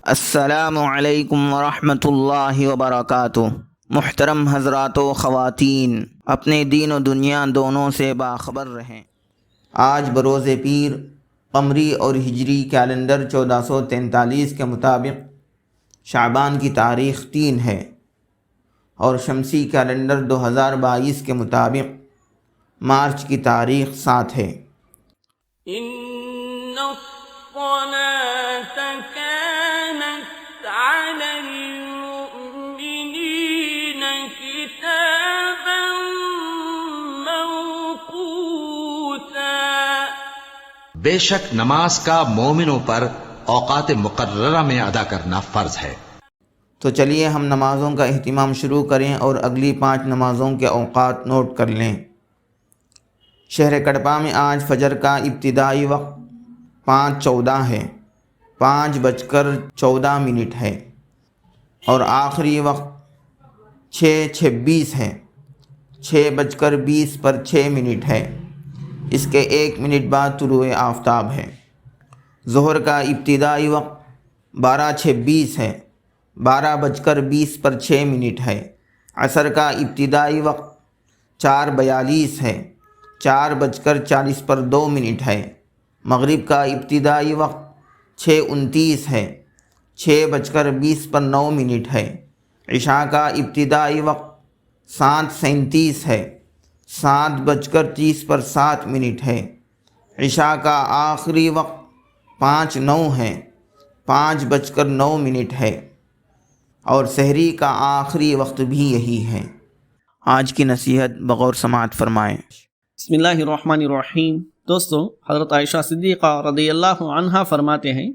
السلام علیکم ورحمۃ اللہ وبرکاتہ۔ محترم حضرات و خواتین، اپنے دین و دنیا دونوں سے باخبر رہیں۔ آج بروز پیر قمری اور ہجری کیلنڈر 1443 کے مطابق شعبان کی تاریخ 3 ہے اور شمسی کیلنڈر 2022 کے مطابق مارچ کی تاریخ 7 ہے۔ بے شک نماز کا مومنوں پر اوقات مقررہ میں ادا کرنا فرض ہے۔ تو چلیے ہم نمازوں کا اہتمام شروع کریں اور اگلی 5 نمازوں کے اوقات نوٹ کر لیں۔ شہر کڑپا میں آج فجر کا ابتدائی وقت 5:14 ہے، 5:14 ہے، اور آخری وقت 6:26 ہے، 6:20 ہے۔ اس کے 1 منٹ بعد طلوع آفتاب ہے۔ ظہر کا ابتدائی وقت 12:26 ہے، 12:20 ہے۔ عصر کا ابتدائی وقت 4:42 ہے، 4:40 ہے۔ مغرب کا ابتدائی وقت 6:29 ہے، 6:20 ہے۔ عشاء کا ابتدائی وقت 7:37 ہے، 7:30 ہے۔ عشاء کا آخری وقت 5:09 ہے، 5:09 ہے، اور سحری کا آخری وقت بھی یہی ہے۔ آج کی نصیحت بغور سماعت فرمائیں۔ بسم اللہ الرحمن الرحیم۔ دوستو، حضرت عائشہ صدیقہ رضی اللہ عنہا فرماتے ہیں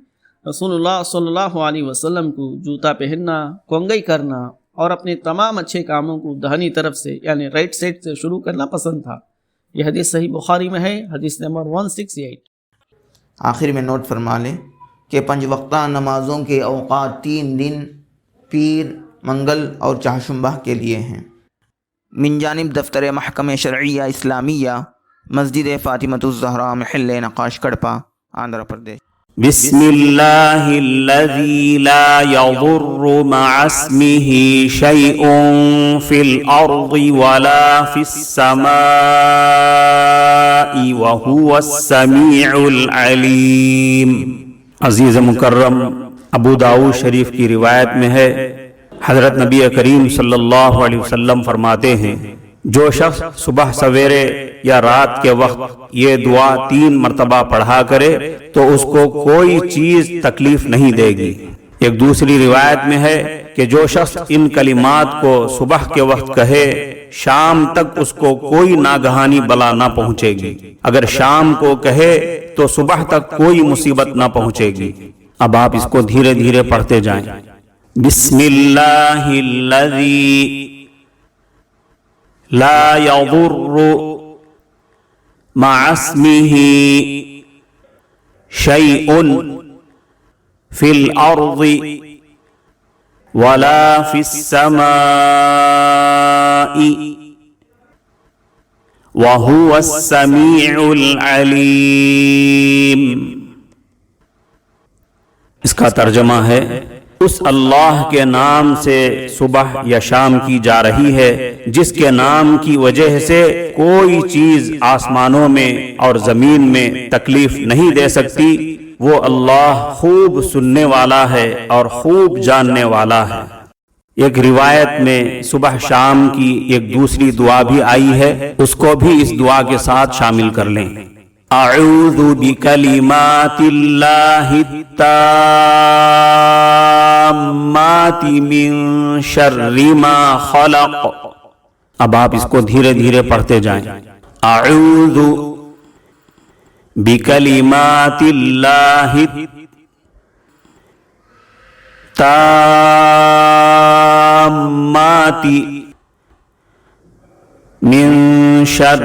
رسول اللہ صلی اللہ علیہ وسلم کو جوتا پہننا، کنگھی کرنا اور اپنے تمام اچھے کاموں کو دہنی طرف سے یعنی رائٹ سائڈ سے شروع کرنا پسند تھا۔ یہ حدیث صحیح بخاری میں ہے، حدیث نمبر 168۔ آخر میں نوٹ فرما لیں کہ 5 وقتہ نمازوں کے اوقات 3 دن پیر، منگل اور چہارشنبہ کے لیے ہیں۔ من جانب دفتر محکمہ شرعیہ اسلامیہ، مسجد فاطمۃ الزہراء، محل نقاش، کڑپا، آندھرا پردیش۔ بسم اللہ الذی لا یضر مع اسمہ شیء فی الارض ولا فی السماء وہو السمیع العلیم۔ عزیز مکرم، ابو داؤد شریف کی روایت میں ہے، حضرت نبی کریم صلی اللہ علیہ وسلم فرماتے ہیں، جو شخص صبح سویرے یا رات کے وقت یہ دعا 3 مرتبہ پڑھا کرے تو اس کو کوئی چیز تکلیف نہیں دے گی۔ ایک دوسری روایت میں ہے کہ جو شخص ان کلمات کو صبح کے وقت کہے، شام تک اس کو کوئی ناگہانی بلا نہ پہنچے گی۔ اگر شام کو کہے تو صبح تک کوئی مصیبت نہ پہنچے گی۔ اب آپ اس کو دھیرے دھیرے پڑھتے جائیں۔ بسم اللہ الذی لا یضر مع اسمہ شیء فی الارض ولا فی السماء وہو السمیع العلیم۔ اس کا ترجمہ ہے، اس اللہ کے نام سے صبح یا شام کی جا رہی ہے جس کے نام کی وجہ سے کوئی چیز آسمانوں میں اور زمین میں تکلیف نہیں دے سکتی۔ وہ اللہ خوب سننے والا ہے اور خوب جاننے والا ہے۔ ایک روایت میں صبح شام کی ایک دوسری دعا بھی آئی ہے، اس کو بھی اس دعا کے ساتھ شامل کر لیں۔ اعوذ بکلمات اللہ التامات من شر ما خلق۔ اب آپ اس کو دھیرے دھیرے پڑھتے جائیں۔ اعوذ بکلمات اللہ التامات من شر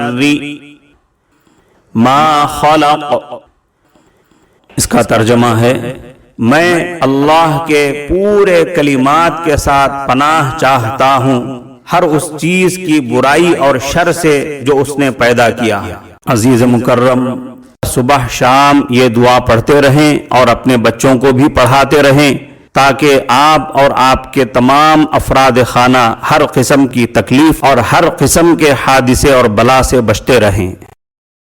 ما خلق۔ اس کا ترجمہ ہے، میں اللہ کے پورے کلمات کے ساتھ پناہ چاہتا ہوں ہر اس چیز کی برائی اور شر سے جو اس نے پیدا کیا۔ عزیز مکرم، صبح شام یہ دعا پڑھتے رہیں اور اپنے بچوں کو بھی پڑھاتے رہیں تاکہ آپ اور آپ کے تمام افراد خانہ ہر قسم کی تکلیف اور ہر قسم کے حادثے اور بلا سے بچتے رہیں۔